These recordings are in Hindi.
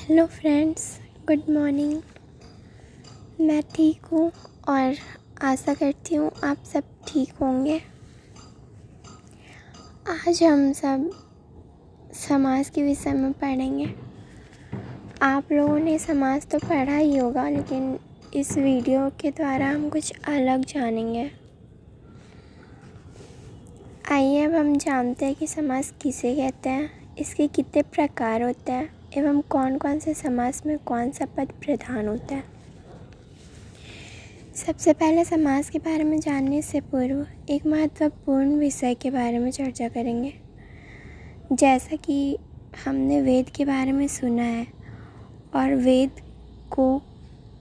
Hello friends, good morning. मैं ठीक हूँ और आशा करती हूँ आप सब ठीक होंगे। आज हम सब समाज के विषय में पढ़ेंगे। आप लोगों ने समाज तो पढ़ा ही होगा, लेकिन इस वीडियो के द्वारा हम कुछ अलग जानेंगे। आइए अब हम जानते हैं कि समाज किसे कहते हैं, इसके कितने प्रकार होते हैं एवं कौन कौन से समाज में कौन सा पद प्रधान होता है। सबसे पहले समाज के बारे में जानने से पूर्व एक महत्वपूर्ण विषय के बारे में चर्चा करेंगे। जैसा कि हमने वेद के बारे में सुना है और वेद को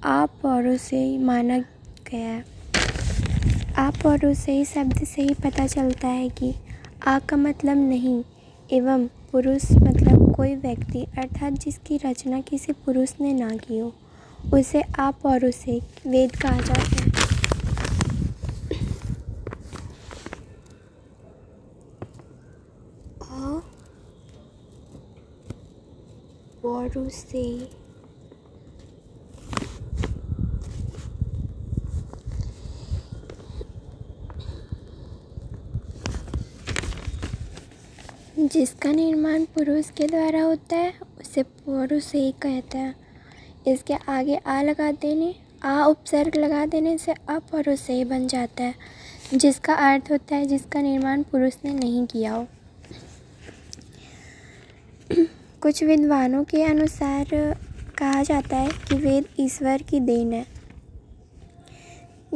अपौरुषेय माना गया है। अपौरुषेय शब्द से ही पता चलता है कि आ का मतलब नहीं एवं पुरुष मतलब कोई व्यक्ति, अर्थात जिसकी रचना किसी पुरुष ने ना की हो, उसे अपौरुषेय वेद कहा जाता है। अपौरुषेय जिसका निर्माण पुरुष के द्वारा होता है उसे पौरुषेय कहते हैं। इसके आगे आ लगा देने, आ उपसर्ग लगा देने से अपौरुषेय बन जाता है, जिसका अर्थ होता है जिसका निर्माण पुरुष ने नहीं किया हो। कुछ विद्वानों के अनुसार कहा जाता है कि वेद ईश्वर की देन है।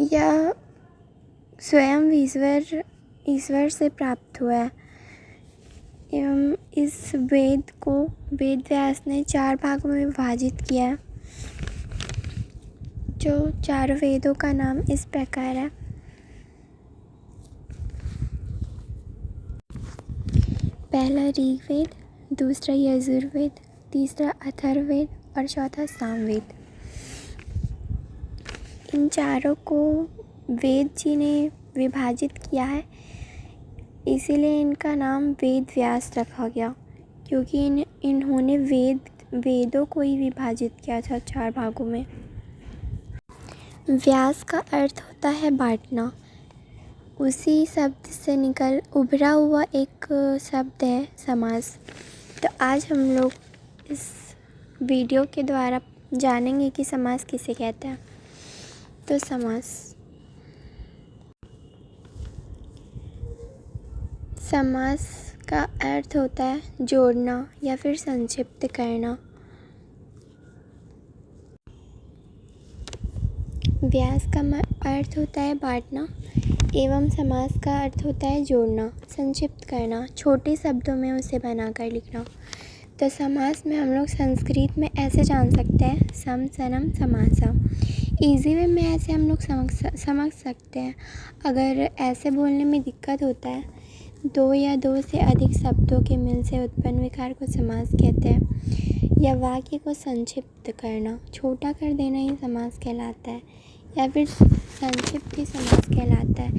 यह स्वयं ईश्वर से प्राप्त हुआ है एवं इस वेद को वेद व्यास ने 4 भागों में विभाजित किया है। जो 4 वेदों का नाम इस प्रकार है। पहला ऋग्वेद, दूसरा यजुर्वेद, तीसरा अथर्ववेद और चौथा सामवेद। इन चारों को वेद जी ने विभाजित किया है, इसीलिए इनका नाम वेद व्यास रखा गया, क्योंकि इन्होंने वेदों को ही विभाजित किया था 4 भागों में। व्यास का अर्थ होता है बांटना। उसी शब्द से निकल उभरा हुआ एक शब्द है समाज। तो आज हम लोग इस वीडियो के द्वारा जानेंगे कि समाज किसे कहते हैं। तो समास का अर्थ होता है जोड़ना या फिर संक्षिप्त करना। व्यास का अर्थ होता है बांटना एवं समास का अर्थ होता है जोड़ना, संक्षिप्त करना, छोटे शब्दों में उसे बनाकर लिखना। तो समास में हम लोग संस्कृत में ऐसे जान सकते हैं सम सनम समासा। ईजी वे में ऐसे हम लोग समझ सकते हैं। अगर ऐसे बोलने में दिक्कत होता है, 2 या 2 से अधिक शब्दों के मिल से उत्पन्न विकार को समास कहते हैं। या वाक्य को संक्षिप्त करना, छोटा कर देना ही समास कहलाता है, या फिर संक्षिप्त ही समास कहलाता है।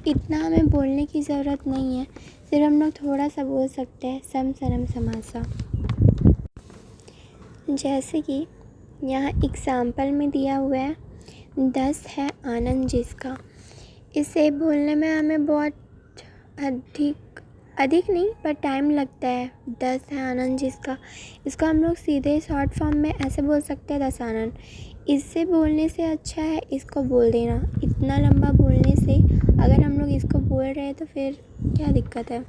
इतना हमें बोलने की ज़रूरत नहीं है, सिर्फ हम लोग थोड़ा सा बोल सकते हैं सम सनम समासा। जैसे कि यहाँ एग्जाम्पल में दिया हुआ है 10 है आनंद जिसका। इसे बोलने में हमें बहुत अधिक नहीं पर टाइम लगता है। 10 है आनंद जिसका, इसको हम लोग सीधे शॉर्ट फॉर्म में ऐसे बोल सकते हैं 10 आनंद। इससे बोलने से अच्छा है इसको बोल देना। इतना लंबा बोलने से अगर हम लोग इसको बोल रहे हैं तो फिर क्या दिक्कत है।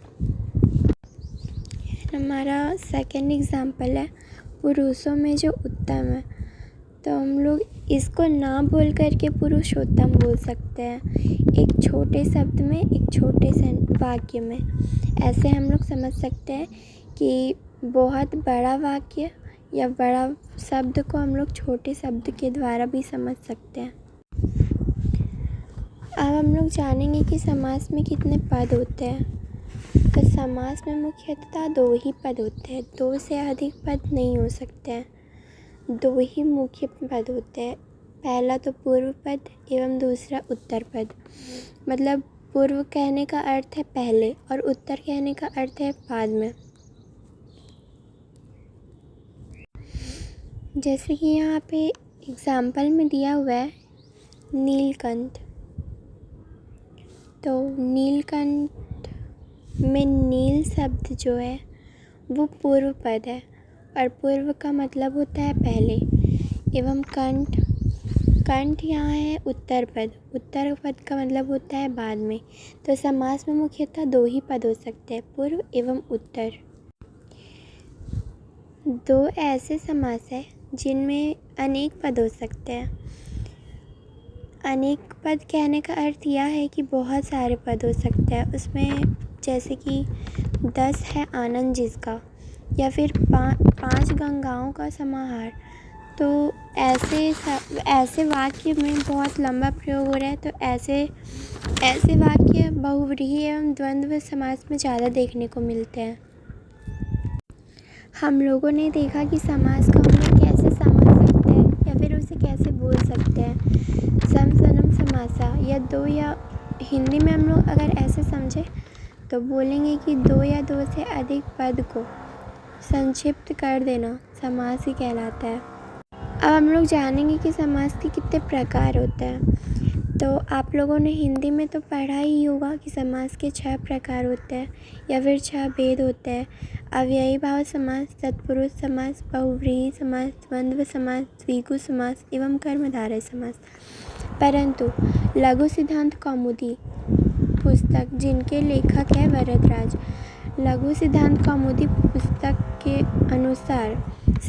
हमारा सेकंड एग्जाम्पल है पुरुषों में जो उत्तम है। तो हम लोग इसको ना बोल करके पुरुषोत्तम बोल सकते हैं, एक छोटे शब्द में, एक छोटे से वाक्य में। ऐसे हम लोग समझ सकते हैं कि बहुत बड़ा वाक्य या बड़ा शब्द को हम लोग छोटे शब्द के द्वारा भी समझ सकते हैं। अब हम लोग जानेंगे कि समास में कितने पद होते हैं। तो समास में मुख्यतः 2 ही पद होते हैं, 2 से अधिक पद नहीं हो सकते हैं। 2 ही मुख्य पद होते हैं। पहला तो पूर्व पद एवं दूसरा उत्तर पद। मतलब पूर्व कहने का अर्थ है पहले और उत्तर कहने का अर्थ है बाद में। जैसे कि यहाँ पे एग्ज़ाम्पल में दिया हुआ है नीलकंठ। तो नीलकंठ में नील शब्द जो है वो पूर्व पद है और पूर्व का मतलब होता है पहले, एवं कंठ यहाँ है उत्तर पद। उत्तर पद का मतलब होता है बाद में। तो समास में मुख्यतः 2 ही पद हो सकते हैं, पूर्व एवं उत्तर। 2 ऐसे समास हैं जिनमें अनेक पद हो सकते हैं। अनेक पद कहने का अर्थ यह है कि बहुत सारे पद हो सकते हैं उसमें, जैसे कि 10 है आनंद जिसका, या फिर 5 गंगाओं का समाहार। तो ऐसे वाक्य में बहुत लंबा प्रयोग हो रहा है, तो ऐसे वाक्य बहुव्रीहि एवं द्वंद्व समास में ज़्यादा देखने को मिलते हैं। हम लोगों ने देखा कि समास को हम लोग कैसे समझ सकते हैं या फिर उसे कैसे बोल सकते हैं। सम सनम समासा, या 2 या हिंदी में हम लोग अगर ऐसे समझे तो बोलेंगे कि 2 या 2 से अधिक पद को संक्षिप्त कर देना समास ही कहलाता है। अब हम लोग जानेंगे कि समास के कितने प्रकार होते हैं। तो आप लोगों ने हिंदी में तो पढ़ा ही होगा कि समास के 6 प्रकार होते हैं या फिर 6 भेद होते हैं। अव्ययी भाव समास, तत्पुरुष समास, बहुव्रीहि समास, द्वंद्व समास, द्विगु समास एवं कर्मधारय समास। परंतु लघु सिद्धांत कौमुदी पुस्तक जिनके लेखक है वरदराज, लघु सिद्धांत कौमुदी पुस्तक के अनुसार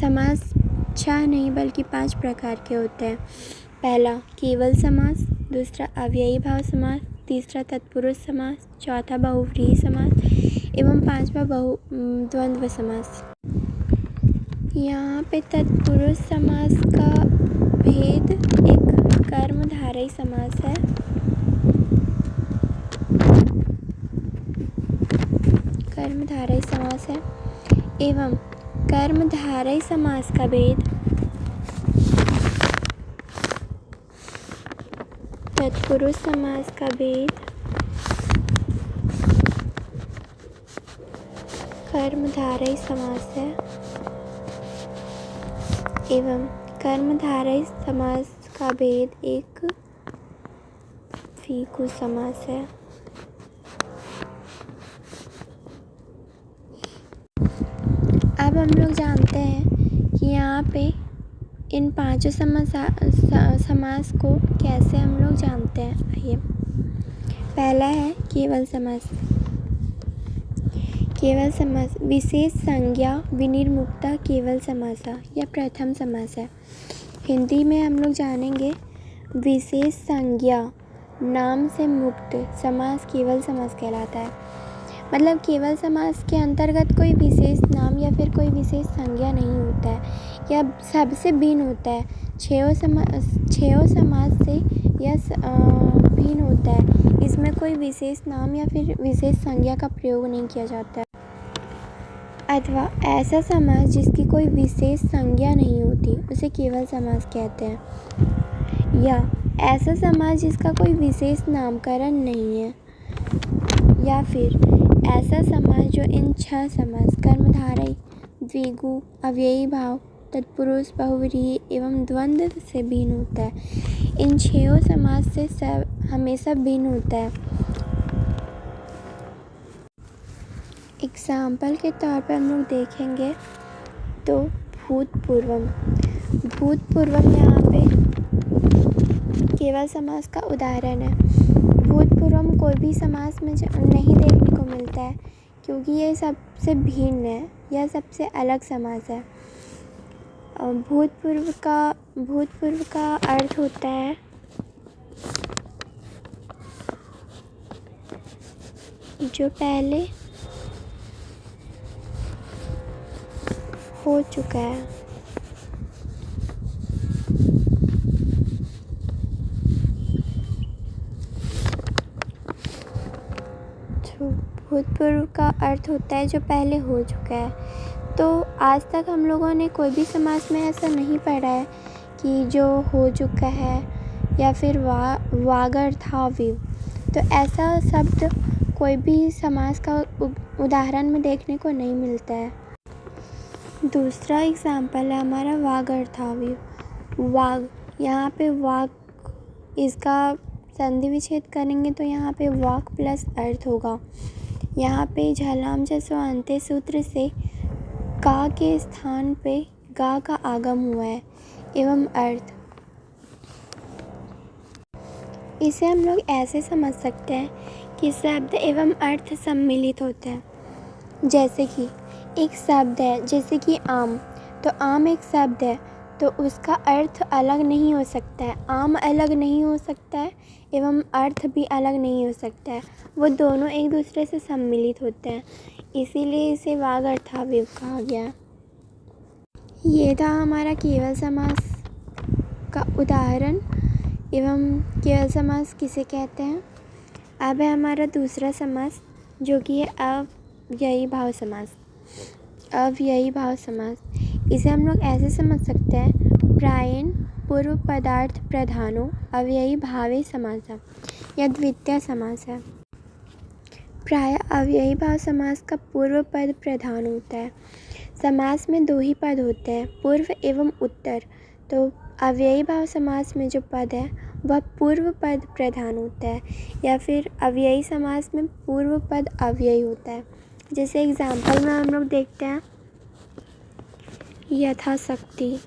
समास 6 नहीं बल्कि 5 प्रकार के होते हैं। पहला केवल समास, दूसरा अव्ययी भाव समास, तीसरा तत्पुरुष समास, चौथा बहुव्रीहि समास एवं 5वां द्वंद्व समास। यहाँ पे तत्पुरुष समास का भेद एक कर्मधारय समास है, कर्मधारय समास है, एवं कर्मधारय समास का भेद तत्पुरुष समास का भेद कर्मधारय समास है, एवं कर्मधारय समास का भेद एक द्विगु समास है। अब हम लोग जानते हैं कि यहाँ पे इन 5 समास को कैसे हम लोग जानते हैं। आइए, पहला है केवल समास। केवल समास विशेष संज्ञा विनिर्मुक्ता केवल समासा या प्रथम समास है। हिंदी में हम लोग जानेंगे विशेष संज्ञा नाम से मुक्त समास केवल समास कहलाता है। मतलब केवल समास के अंतर्गत कोई विशेष नाम या फिर कोई विशेष संज्ञा नहीं होता है, या सबसे भिन्न होता है। 6 समास से यह भिन्न होता है। इसमें कोई विशेष नाम या फिर विशेष संज्ञा का प्रयोग नहीं किया जाता है। अथवा ऐसा समास जिसकी कोई विशेष संज्ञा नहीं होती उसे केवल समास कहते हैं। या ऐसा समास जिसका कोई विशेष नामकरण नहीं है, या फिर ऐसा समास जो इन 6 समास कर्मधारय, द्विगु, अव्ययी भाव, तत्पुरुष, बहुव्रीहि एवं द्वंद्व से भिन्न होता है। इन 6 समास से हमेशा भिन्न होता है। एग्जाम्पल के तौर पर हम लोग देखेंगे तो भूतपूर्वम यहाँ पे केवल समास का उदाहरण है। भूतपूर्वम कोई भी समास में नहीं देखने को मिलता है, क्योंकि ये सबसे भिन्न है, यह सबसे अलग समास है। भूतपूर्व का अर्थ होता है जो पहले हो चुका है। भूतपूर्व का अर्थ होता है जो पहले हो चुका है। तो आज तक हम लोगों ने कोई भी समास में ऐसा नहीं पढ़ा है कि जो हो चुका है या फिर वागर्थाविव। तो ऐसा शब्द कोई भी समास का उदाहरण में देखने को नहीं मिलता है। दूसरा एग्जाम्पल है हमारा वाग अर्थावयव। वाग, यहाँ पे वाग, इसका संधि विच्छेद करेंगे तो यहाँ पे वाक प्लस अर्थ होगा। यहाँ पे झलाम जसो अंत्य सूत्र से का के स्थान पे गा का आगम हुआ है एवं अर्थ। इसे हम लोग ऐसे समझ सकते हैं कि शब्द एवं अर्थ सम्मिलित होते हैं। जैसे कि एक शब्द है, जैसे कि आम, तो आम एक शब्द है तो उसका अर्थ अलग नहीं हो सकता है। आम अलग नहीं हो सकता है एवं अर्थ भी अलग नहीं हो सकता है, वो दोनों एक दूसरे से सम्मिलित होते हैं, इसीलिए इसे वाग अर्थावयव कहा गया। ये था हमारा केवल समास का उदाहरण एवं केवल समास किसे कहते हैं। अब है हमारा दूसरा समास जो कि है अव्ययी भाव समास। अव्ययी भाव समास, इसे हम लोग ऐसे समझ सकते हैं, प्रायेण पूर्व पदार्थ प्रधानो अव्ययी भावे समासः, यह द्वितीय समास है। प्राय अव्ययी भाव समास का पूर्व पद प्रधान होता है। समास में दो ही पद होते हैं, पूर्व एवं उत्तर। तो अव्ययी भाव समास में जो पद है वह पूर्व पद प्रधान होता है, या फिर अव्ययी समास में पूर्व पद अव्ययी होता है। जैसे एग्जाम्पल में हम लोग देखते हैं, यथाशक्ति,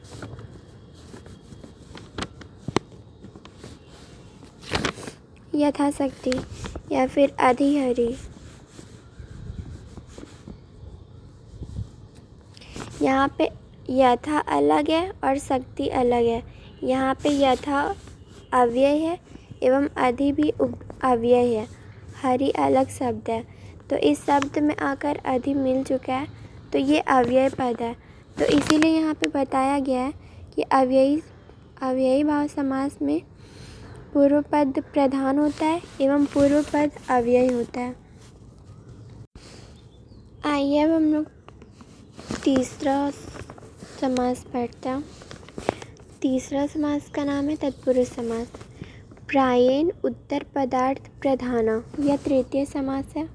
यथाशक्ति, या फिर अधिहरि। यहाँ पे यथा अलग है और शक्ति अलग है। यहाँ पे यथा अव्यय है एवं अधि भी अव्यय है। हरि अलग शब्द है, तो इस शब्द में आकर अधि मिल चुका है, तो ये अव्यय पद है। तो इसीलिए यहाँ पे बताया गया है कि अव्ययी भाव समास में पूर्व पद प्रधान होता है एवं पूर्व पद अव्यय होता है। आइए अब हम लोग तीसरा समास पढ़ते हैं। तीसरा समास का नाम है तत्पुरुष समास। प्रायेण उत्तर पदार्थ प्रधाना, यह तृतीय समास है।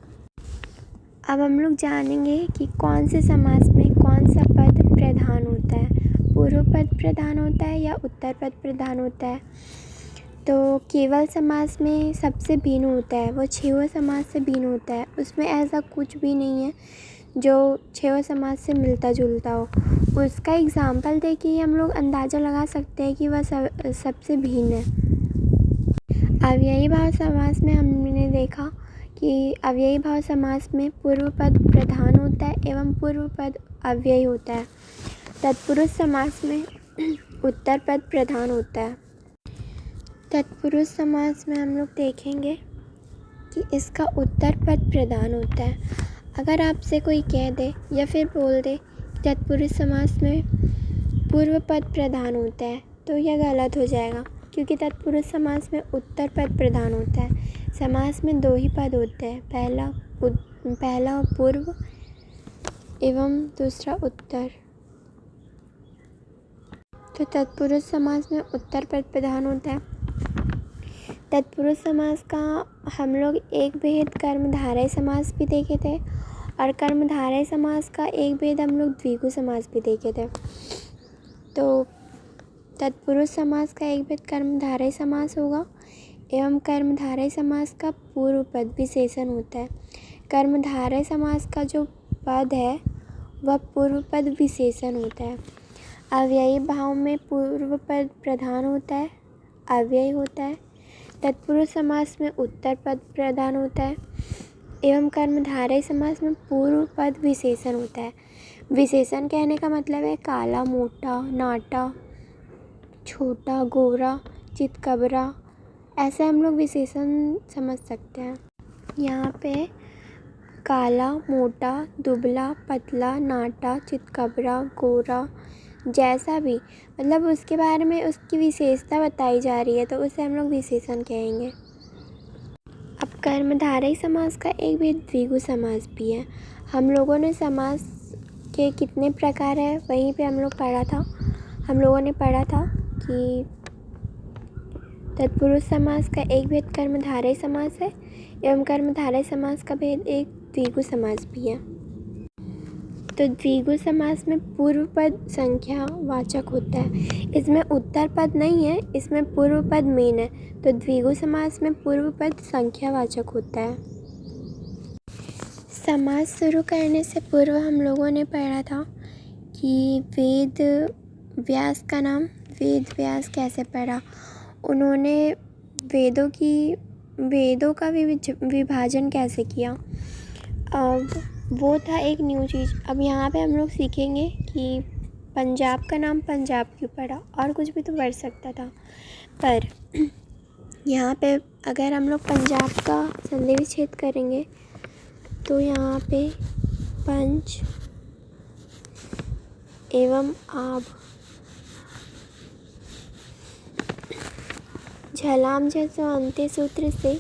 अब हम लोग जानेंगे कि कौन से समास में कौन सा पद प्रधान होता है, पूर्व पद प्रधान होता है या उत्तर पद प्रधान होता है। तो केवल समास में सबसे भिन्न होता है, वो छेव समास से भिन्न होता है। उसमें ऐसा कुछ भी नहीं है जो छेव समास से मिलता जुलता हो। उसका एग्जाम्पल देके ही हम लोग अंदाज़ा लगा सकते हैं कि वह सबसे भिन्न है। अव्ययी भाव समास में हमने देखा कि अव्ययी भाव समास में पूर्व पद प्रधान होता है एवं पूर्व पद अव्ययी होता है। तत्पुरुष समास में उत्तर पद प्रधान होता है। तत्पुरुष समास में हम लोग देखेंगे कि इसका उत्तर पद प्रधान होता है। अगर आपसे कोई कह दे या फिर बोल दे कि तत्पुरुष समास में पूर्व पद प्रधान होता है, तो यह गलत हो जाएगा, क्योंकि तत्पुरुष समास में उत्तर पद प्रधान होता है। समास में दो ही पद होते हैं, पहला पूर्व एवं दूसरा उत्तर। तो तत्पुरुष समास में उत्तर पद प्रधान होता है। तत्पुरुष समास का हम लोग एक भेद कर्मधारय समास भी देखे थे, और कर्मधारय समास का एक भेद हम लोग द्विगु समास भी देखे थे। तो तत्पुरुष समास का एक भेद कर्मधारय समास होगा एवं कर्मधारय समास का पूर्व पद विशेषण होता है। कर्मधारय समास का जो पद है वह पूर्व पद विशेषण होता है। अव्ययी भाव में पूर्व पद प्रधान होता है, अव्यय होता है। तत्पुरुष समास में उत्तर पद प्रधान होता है एवं कर्मधारय समास में पूर्व पद विशेषण होता है। विशेषण कहने का मतलब है काला, मोटा, नाटा, छोटा, गोरा, चितकबरा, ऐसे हम लोग विशेषण समझ सकते हैं। यहाँ पे काला, मोटा, दुबला, पतला, नाटा, चितकबरा, गोरा, जैसा भी, मतलब उसके बारे में उसकी विशेषता बताई जा रही है, तो उसे हम लोग विशेषण कहेंगे। अब कर्मधारय समास का एक भेद द्विगु समास भी है। हम लोगों ने समास के कितने प्रकार है वहीं पे हम लोग पढ़ा था। हम लोगों ने पढ़ा था कि तत्पुरुष समास का एक भेद कर्मधारय समास है एवं कर्मधारय समास का भेद एक द्विगु समास भी है। तो द्विगु समास में पूर्व पद संख्यावाचक होता है। इसमें उत्तर पद नहीं है, इसमें पूर्व पद मेन है। तो द्विगु समास में पूर्व पद संख्यावाचक होता है। समास शुरू करने से पूर्व हम लोगों ने पढ़ा था कि वेद व्यास का नाम वेद व्यास कैसे पढ़ा। उन्होंने वेदों का विभाजन कैसे किया। अब वो था एक न्यू चीज़। अब यहाँ पे हम लोग सीखेंगे कि पंजाब का नाम पंजाब क्यों पड़ा, और कुछ भी तो पढ़ सकता था, पर यहाँ पे अगर हम लोग पंजाब का संधि विच्छेद करेंगे तो यहाँ पे पंच एवं आब, झलाम जैसे अंत्य सूत्र से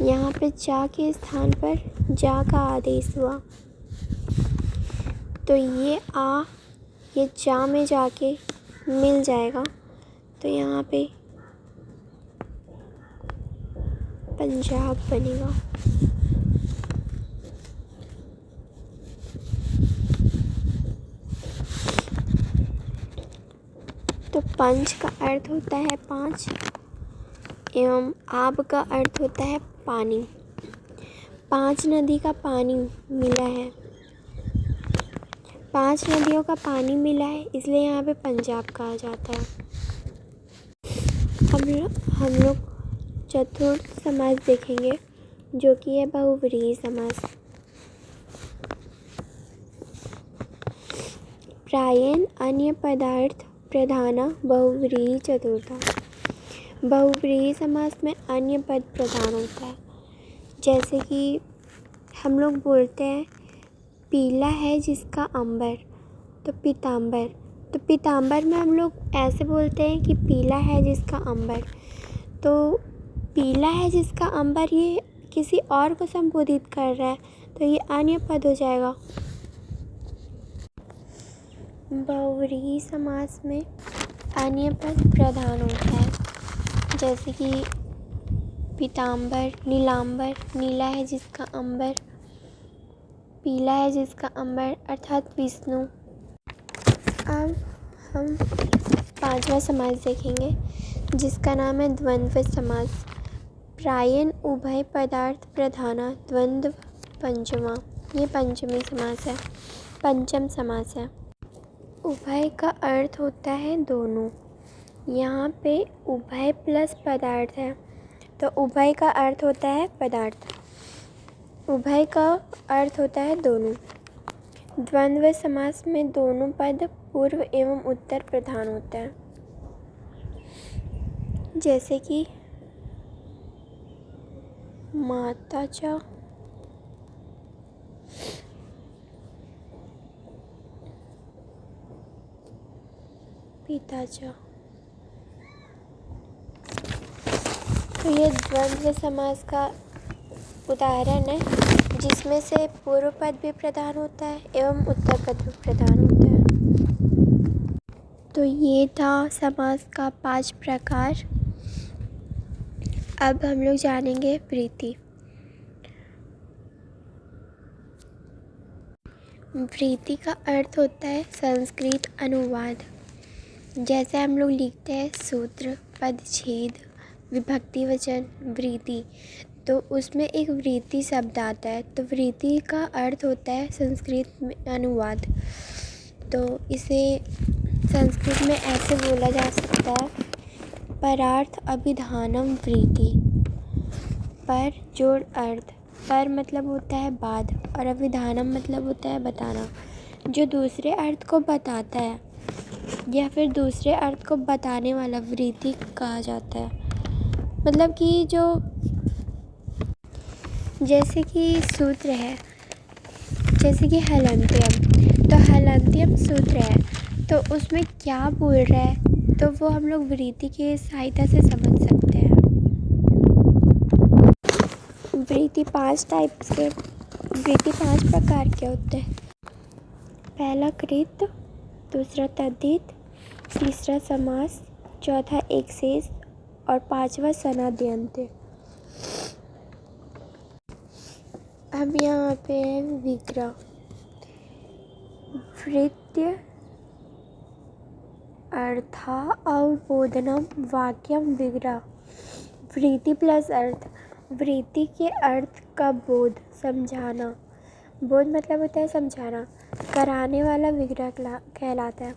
यहाँ पे जा के स्थान पर जा का आदेश हुआ। तो ये जा में जाके मिल जाएगा, तो यहाँ पे पंजाब बनेगा। तो पंच का अर्थ होता है 5 एवं आब का अर्थ होता है पानी। 5 नदी का पानी मिला है, 5 नदियों का पानी मिला है, इसलिए यहाँ पे पंजाब कहा जाता है। हम लोग चतुर्थ समास देखेंगे, जो कि है बहुव्रीहि समास। प्रायेण अन्य पदार्थ प्रधाना बहुव्रीहि चतुर्था। बहुव्रीहि समास में अन्य पद प्रधान होता है। जैसे कि हम लोग बोलते हैं पीला है जिसका अंबर, तो पीताम्बर। तो पीताम्बर में हम लोग ऐसे बोलते हैं कि पीला है जिसका अंबर। तो पीला है जिसका अंबर ये किसी और को संबोधित कर रहा है, तो ये अन्य पद हो जाएगा। बहुव्रीहि समास में अन्य पद प्रधान होता है। जैसे कि पीताम्बर, नीलाम्बर, नीला है जिसका अंबर, पीला है जिसका अंबर अर्थात विष्णु। अब हम 5वां समास देखेंगे, जिसका नाम है द्वंद्व समास। प्रायेण उभय पदार्थ प्रधाना द्वंद्व पंचमा। ये पंचमी समास है, पंचम समास है। उभय का अर्थ होता है दोनों। यहाँ पे उभय प्लस पदार्थ है, तो उभय का अर्थ होता है पदार्थ, उभय का अर्थ होता है दोनों। द्वंद्व समास में दोनों पद पूर्व एवं उत्तर प्रधान होता है। जैसे कि माता च, पिता च। तो ये द्वंद्व समास का उदाहरण है, जिसमें से पूर्व पद भी प्रधान होता है एवं उत्तर पद भी प्रधान होता है। तो ये था समास का 5 प्रकार। अब हम लोग जानेंगे वृत्ति। वृत्ति का अर्थ होता है संस्कृत अनुवाद। जैसे हम लोग लिखते हैं सूत्र, पदच्छेद, विभक्ति वचन, वृत्ति, तो उसमें एक वृत्ति शब्द आता है। तो वृत्ति का अर्थ होता है संस्कृत में अनुवाद। तो इसे संस्कृत में ऐसे बोला जा सकता है, परार्थ अभिधानम वृत्ति। पर जोड़ अर्थ, पर मतलब होता है बाद, और अभिधानम मतलब होता है बताना, जो दूसरे अर्थ को बताता है या फिर दूसरे अर्थ को बताने वाला वृत्ति कहा जाता है। मतलब कि जो जैसे कि सूत्र है, जैसे कि हलन्त्यम, तो हलन्त्यम सूत्र है, तो उसमें क्या बोल रहा है, तो वो हम लोग वृत्ति की सहायता से समझ सकते हैं। वृत्ति 5 प्रकार के होते हैं। पहला कृत, दूसरा तद्धित, तीसरा समास, चौथा एक शेष और 5वां सनाद्यंत। अब यहाँ पे है विग्रह। वृत्ति अर्था अवबोधनम वाक्यम विग्रह। वृत्ति प्लस अर्थ। वृत्ति के अर्थ का बोध, समझाना। बोध मतलब होता है समझाना, कराने वाला विग्रह कहलाता है।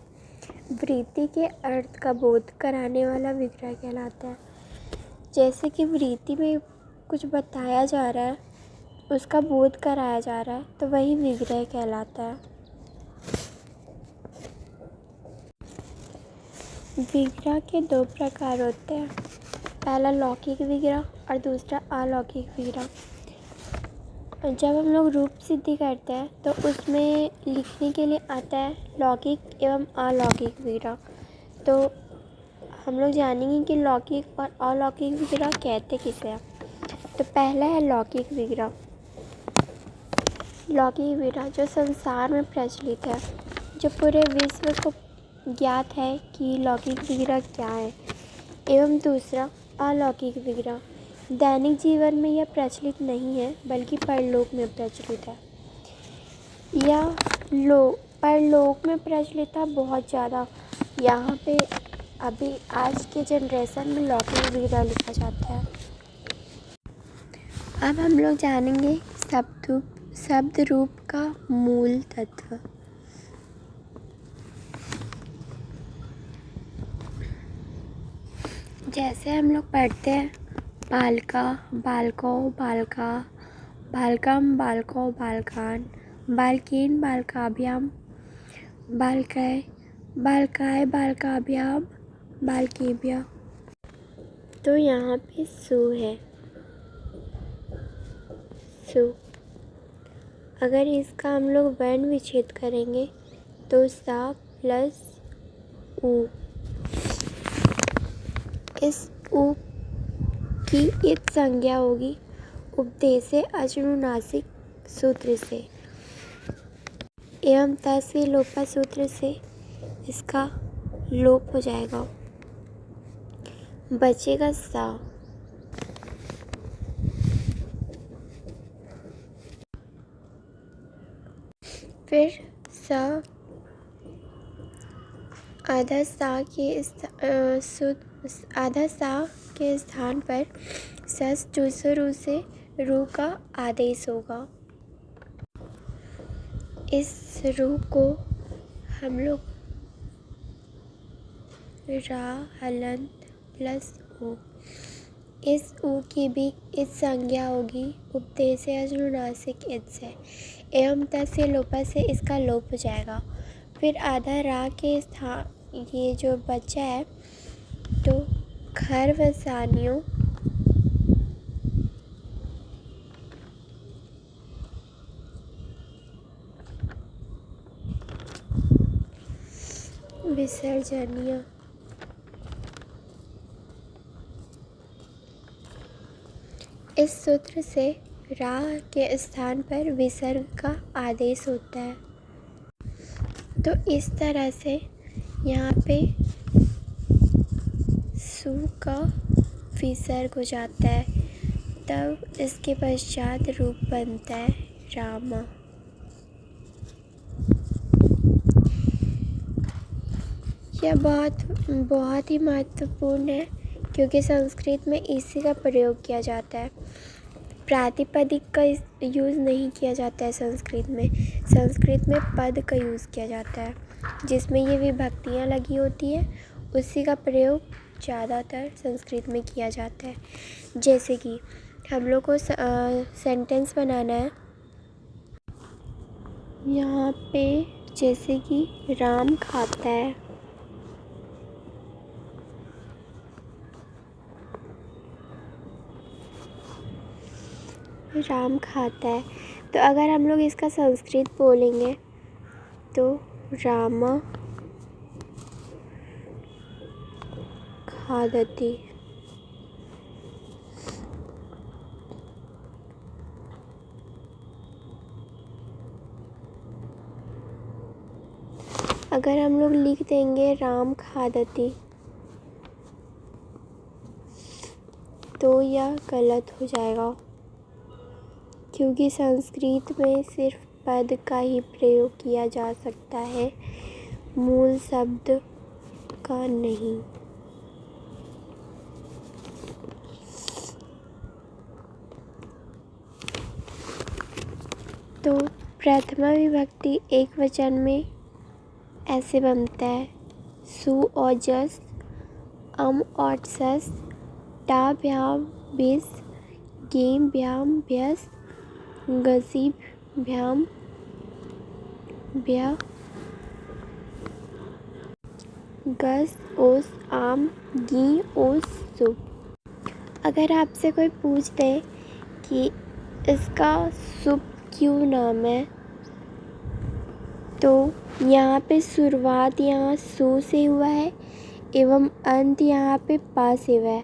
वृत्ति के अर्थ का बोध कराने वाला विग्रह कहलाता है। जैसे कि वृत्ति में कुछ बताया जा रहा है, उसका बोध कराया जा रहा है, तो वही विग्रह कहलाता है। विग्रह के दो प्रकार होते हैं, पहला लौकिक विग्रह और दूसरा अलौकिक विग्रह। जब हम लोग रूप सिद्धि करते हैं तो उसमें लिखने के लिए आता है लौकिक एवं अलौकिक विग्रह। तो हम लोग जानेंगे कि लौकिक और अलौकिक विग्रह कहते किसे हैं। तो पहला है लौकिक विग्रह। लौकिक विग्रह जो संसार में प्रचलित है, जो पूरे विश्व को ज्ञात है कि लौकिक विग्रह क्या है। एवं दूसरा अलौकिक विग्रह, दैनिक जीवन में यह प्रचलित नहीं है बल्कि परलोक में प्रचलित है। यह परलोक में प्रचलित है बहुत ज़्यादा। यहाँ पे अभी आज के जनरेशन में लौकिक विग्रह लिखा जाता है। अब हम लोग जानेंगे शब्द रूप का मूल तत्व। जैसे हम लोग पढ़ते हैं बालिका, बालको, बालिका, बालकम, बालको, बालकान, बालकीन, बालकाभ्याम, बालकय, बालकाय, बालकाभ्याम, बालकेभ्य। तो यहाँ पे सु है, सु। अगर इसका हम लोग वर्ण विच्छेद करेंगे तो सा प्लस उ। इस उ की इत संज्ञा होगी उपदेशे अजनुनासिक सूत्र से एवं तस्य लोपा सूत्र से इसका लोप हो जाएगा, बचेगा सा। फिर सा आधा सा के स्थान पर सस दूसरे रू से रू का आदेश होगा। इस रू को हम लोग रा हलंत प्लस ऊ, इस ऊ की भी इत संज्ञा होगी उपदेश अनुनासिक इत से एवं तस्य लोपा से इसका लोप हो जाएगा। फिर आधा रा के स्थान ये जो बचा है तो खर वसानियों विसर्जनीय। इस सूत्र से रा के स्थान पर विसर्ग का आदेश होता है। तो इस तरह से यहाँ पे सु का विसर्ग हो जाता है, तब इसके पश्चात रूप बनता है रामा। यह बहुत ही महत्वपूर्ण है क्योंकि संस्कृत में इसी का प्रयोग किया जाता है। प्रातिपदिक का यूज़ नहीं किया जाता है संस्कृत में पद का यूज़ किया जाता है, जिसमें ये विभक्तियाँ लगी होती है, उसी का प्रयोग ज़्यादातर संस्कृत में किया जाता है। जैसे कि हम लोग को सेंटेंस बनाना है, यहाँ पे जैसे कि राम खाता है, राम खाता है। तो अगर हम लोग इसका संस्कृत बोलेंगे तो राम खादति। अगर हम लोग लिख देंगे राम खादति तो यह गलत हो जाएगा, क्योंकि संस्कृत में सिर्फ पद का ही प्रयोग किया जा सकता है, मूल शब्द का नहीं। तो प्रथमा विभक्ति एक वचन में ऐसे बनता है, सु और जस, अम और सस, टा भ्याम बिस, गेम भ्याम भ्यस, गसी भ्याम भ्या, गस ओस आम, गी ओस सु। अगर आपसे कोई पूछ दे कि इसका शुभ क्यों नाम है, तो यहाँ पे शुरुआत यहाँ सु से हुआ है एवं अंत यहाँ पे पा से हुआ है।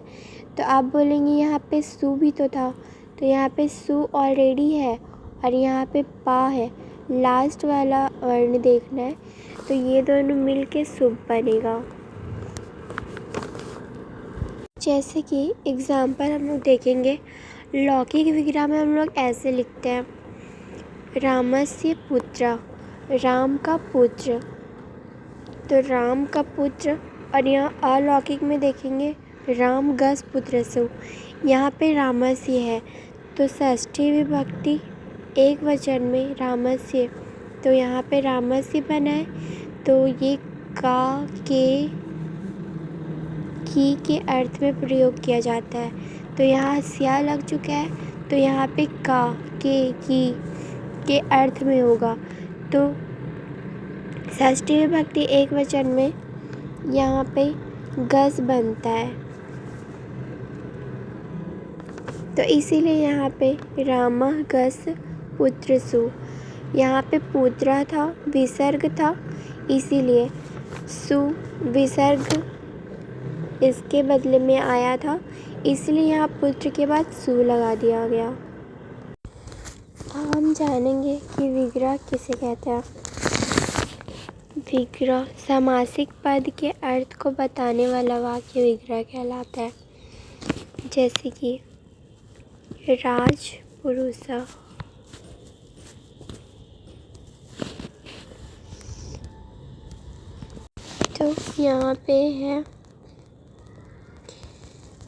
तो आप बोलेंगे यहाँ पे सु भी तो था, तो यहाँ पे सु ऑलरेडी है और यहाँ पे पा है, लास्ट वाला वर्ण देखना है, तो ये दोनों मिल के शुभ बनेगा। जैसे कि एग्जाम्पल हम लोग देखेंगे, लौकिक विग्रह में हम लोग ऐसे लिखते हैं, रामस्य पुत्र, राम का पुत्र, तो राम का पुत्र। और यहाँ अलौकिक में देखेंगे, राम गस पुत्र सु, यहाँ पे रामस्य है, तो षष्ठी विभक्ति एक वचन में रामस्य, तो यहाँ पे रामस्य बना है, तो ये का की के अर्थ में प्रयोग किया जाता है। तो यहाँ स्या लग चुका है, तो यहाँ पे का की के अर्थ में होगा। तो षष्ठी विभक्ति एक वचन में यहाँ पे गस बनता है, तो इसीलिए यहाँ पे रामः गस पुत्र सु, यहाँ पे पुत्रा था, विसर्ग था, इसीलिए सु विसर्ग इसके बदले में आया था, इसलिए यहाँ पुत्र के बाद सु लगा दिया गया। अब हम जानेंगे कि विग्रह किसे कहते हैं। विग्रह समासिक पद के अर्थ को बताने वाला वाक्य विग्रह कहलाता है। जैसे कि राज पुरुषा, तो यहाँ पे है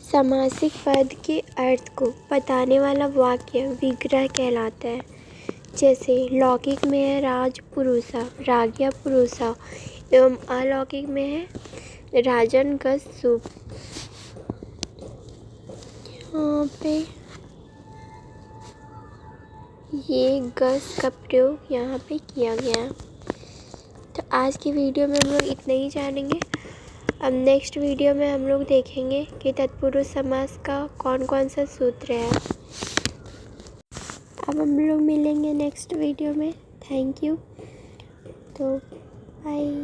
समासिक पद के अर्थ को बताने वाला वाक्य विग्रह कहलाता है। जैसे लौकिक में है राज पुरुषा, राज्ञा पुरुषा, एवं अलौकिक में है राजन गस शुभ। यहाँ पे ये गस का प्रयोग यहाँ पे किया गया। तो आज की वीडियो में हम लोग इतना ही जानेंगे। अब नेक्स्ट वीडियो में हम लोग देखेंगे कि तत्पुरुष समास का कौन कौन सा सूत्र है। अब हम लोग मिलेंगे नेक्स्ट वीडियो में। Thank you. तो बाय।